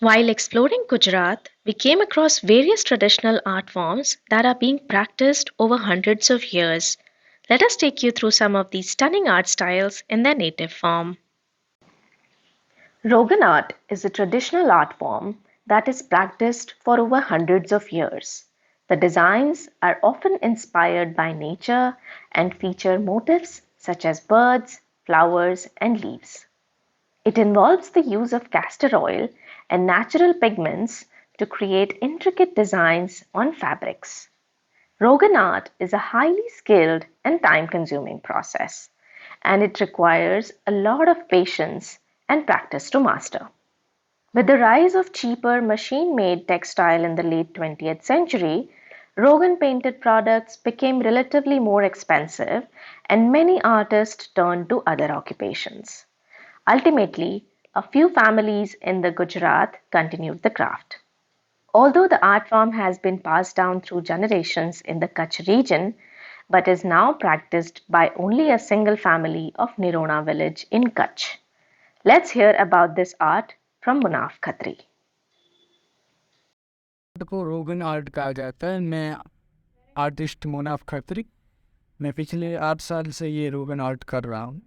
While exploring Gujarat, we came across various traditional art forms that are being practiced over hundreds of years. Let us take you through some of these stunning art styles in their native form. Rogan art is a traditional art form that is practiced for over hundreds of years. The designs are often inspired by nature and feature motifs such as birds, flowers, and leaves. It involves the use of castor oil and natural pigments to create intricate designs on fabrics. Rogan art is a highly skilled and time consuming process, and it requires a lot of patience and practice to master. With the rise of cheaper machine made textile in the late 20th century, Rogan painted products became relatively more expensive, and many artists turned to other occupations. Ultimately, a few families in the Gujarat continued the craft. Although the art form has been passed down through generations in the Kutch region, but is now practiced by only a single family of Nirona village in Kutch. Let's hear about this art from Munaf Khatri. Art को रोगन art कहा जाता है। मैं artist Munaf Khatri. मैं पिछले 8 साल से ये रोगन आर्ट कर रहा हूँ।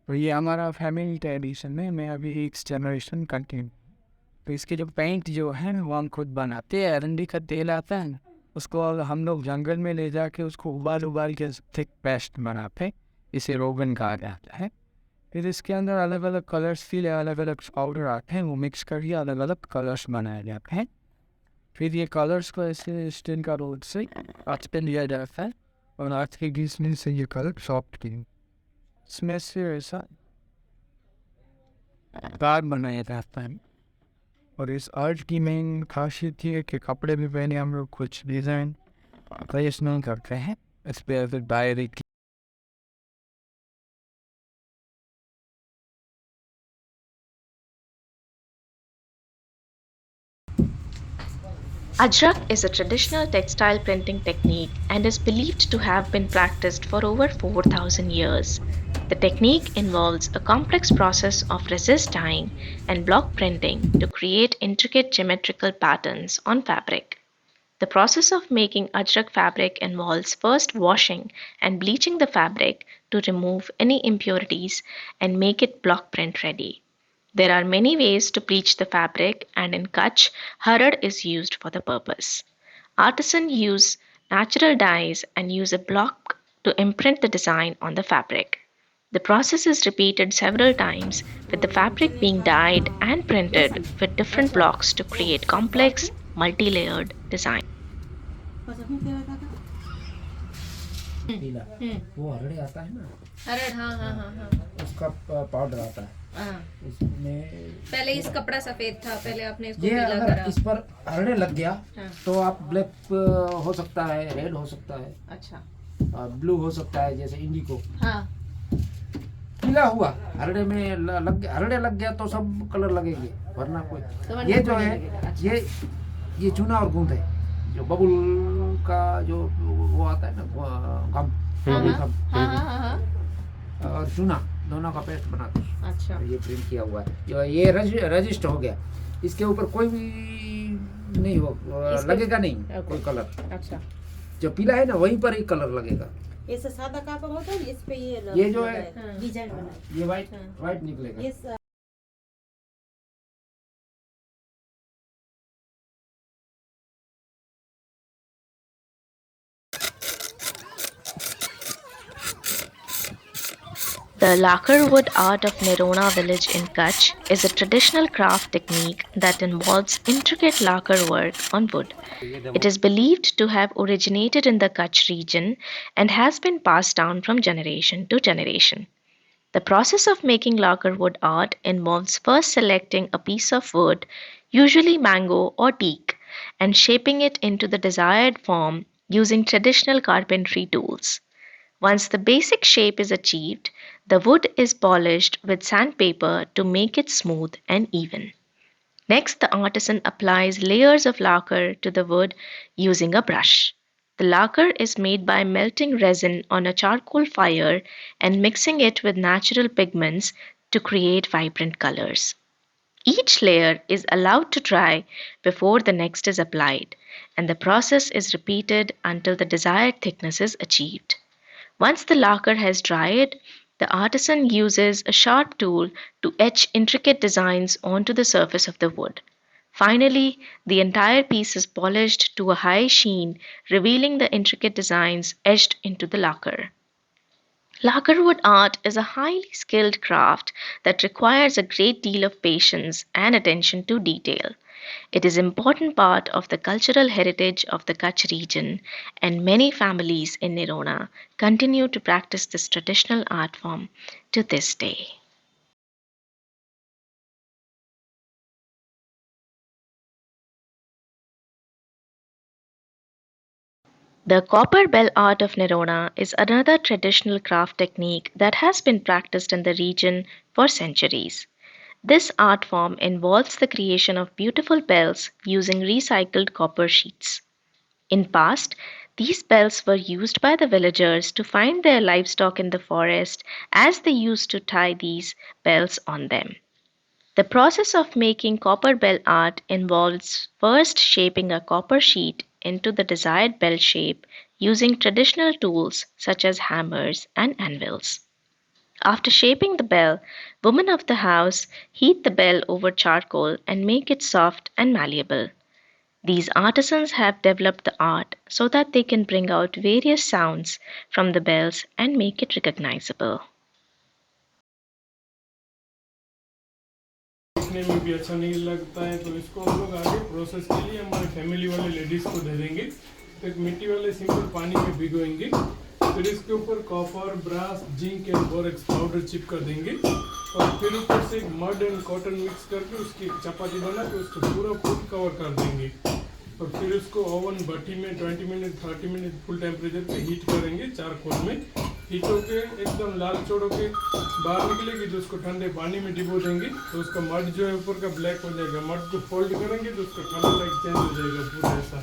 तो ये हमारा फैमिली ट्रेडिशन है। मैं अभी एक जनरेशन कंटिन्यू। तो इसके जो पेंट जो है वो हम खुद बनाते हैं। अरंडी का तेल आता है ना, उसको हम लोग जंगल में ले जाके उसको उबाल के थिक पेस्ट बनाते हैं। इसे रोगन कहा जाता है। फिर इसके अंदर अलग अलग कलर्स के लिए अलग अलग पाउडर आते हैं, वो मिक्स करके अलग अलग कलर्स बनाए जाते हैं। फिर ये कलर्स को ऐसे स्टेन का रोड से आज पे लिया जाता है और आज के घिसने से ये कलर सॉफ्ट की इसमें से ऐसा दाग बनाया जाता है। और इस आर्ट की मेन खासियत ये है कि कपड़े भी पहने हम लोग कुछ डिज़ाइन ट्रेडिशनल करते हैं। इस पर ऐसे diary Ajrak is a traditional textile printing technique and is believed to have been practiced for over 4,000 years. The technique involves a complex process of resist dyeing and block printing to create intricate geometrical patterns on fabric. The process of making Ajrak fabric involves first washing and bleaching the fabric to remove any impurities and make it block print ready. There are many ways to bleach the fabric, and in Kutch, hurad is used for the purpose. Artisans use natural dyes and use a block to imprint the design on the fabric. The process is repeated several times, with the fabric being dyed and printed with different blocks to create complex, multi-layered design. वो हरड़े आता है ना, हरड़, हाँ हाँ हाँ हाँ उसका powder आता है। इसमें पहले इस कपड़ा सफेद था, पहले आपने इसको ये पीला अगर करा। इस पर हरड़े लग गया हाँ। तो आप ब्लैक हो सकता है, रेड हो सकता है, अच्छा, ब्लू हो सकता है, जैसे इंडिको। हाँ पीला हुआ हरड़े में हरड़े लग गया तो सब कलर लगेंगे, वरना कोई। ये जो है अच्छा। ये चूना और गूंद है, जो बबुल का जो वो आता है ना, गम, बबुल गम हाँ हाँ हाँ हाँ और चूना दोनों का पेस्ट बनाते हैं। अच्छा, ये प्रिंट किया हुआ है, जो ये रजिस्ट हो गया। इसके ऊपर कोई भी नहीं हो लगेगा, नहीं कोई कलर। अच्छा, जो पीला है ना वहीं पर ही कलर लगेगा। ये सादा कापड़ होता है, इस पे ये जो है डिजाइन बना ये वाइट निकलेगा। ये The lacquer wood art of Nirona village in Kutch is a traditional craft technique that involves intricate lacquer work on wood. It is believed to have originated in the Kutch region and has been passed down from generation to generation. The process of making lacquer wood art involves first selecting a piece of wood, usually mango or teak, and shaping it into the desired form using traditional carpentry tools. Once the basic shape is achieved, the wood is polished with sandpaper to make it smooth and even. Next, the artisan applies layers of lacquer to the wood using a brush. The lacquer is made by melting resin on a charcoal fire and mixing it with natural pigments to create vibrant colors. Each layer is allowed to dry before the next is applied, and the process is repeated until the desired thickness is achieved. Once the lacquer has dried, the artisan uses a sharp tool to etch intricate designs onto the surface of the wood. Finally, the entire piece is polished to a high sheen, revealing the intricate designs etched into the lacquer. Lacquerwood art is a highly skilled craft that requires a great deal of patience and attention to detail. It is an important part of the cultural heritage of the Kutch region, and many families in Nirona continue to practice this traditional art form to this day. The copper bell art of Nirona is another traditional craft technique that has been practiced in the region for centuries. This art form involves the creation of beautiful bells using recycled copper sheets. In past, these bells were used by the villagers to find their livestock in the forest as they used to tie these bells on them. The process of making copper bell art involves first shaping a copper sheet into the desired bell shape using traditional tools such as hammers and anvils. After shaping the bell, women of the house heat the bell over charcoal and make it soft and malleable. These artisans have developed the art so that they can bring out various sounds from the bells and make it recognizable. देखने में भी अच्छा नहीं लगता है, तो इसको हम लोग आगे प्रोसेस के लिए हमारे फैमिली वाले लेडीज़ को दे देंगे। तो एक मिट्टी वाले सिंपल पानी में भिगोएंगे, फिर इसके ऊपर copper, brass, zinc and borax powder चिपका देंगे और फिर ऊपर से मड एंड कॉटन मिक्स करके उसकी चपाती बना के उसको पूरा फुल कवर कर देंगे और फिर उसको ओवन भट्टी में 20 मिनट 30 मिनट फुल टेम्परेचर पे हीट करेंगे चारकोल में। हीट होके एकदम लाल चोड़ होके बाहर निकलेगी तो उसको ठंडे पानी में डिबो देंगे, तो उसका मड जो है ऊपर का ब्लैक हो जाएगा। मड को फोल्ड करेंगे तो उसका कलर लाइक चेंज हो जाएगा पूरा ऐसा,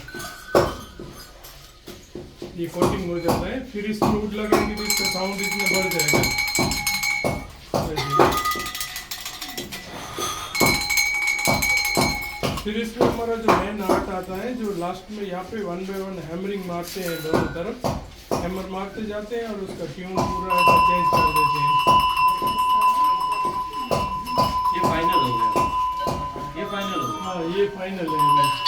ये कोटिंग हो जाता है। फिर इसमें वुड लगाएंगे तो इसका साउंड इतना बढ़ जाएगा। फिर इसमें हमारा जो मेन आर्ट आता है, जो लास्ट में यहाँ पे 1 बाय 1 हैमरिंग मारते हैं, दोनों तरफ हैमर मारते जाते हैं और उसका ट्यून पूरा ऐसा चेंज कर देते हैं। ये फाइनल हो गया, ये फाइनल हो गया। हाँ, ये फाइनल है।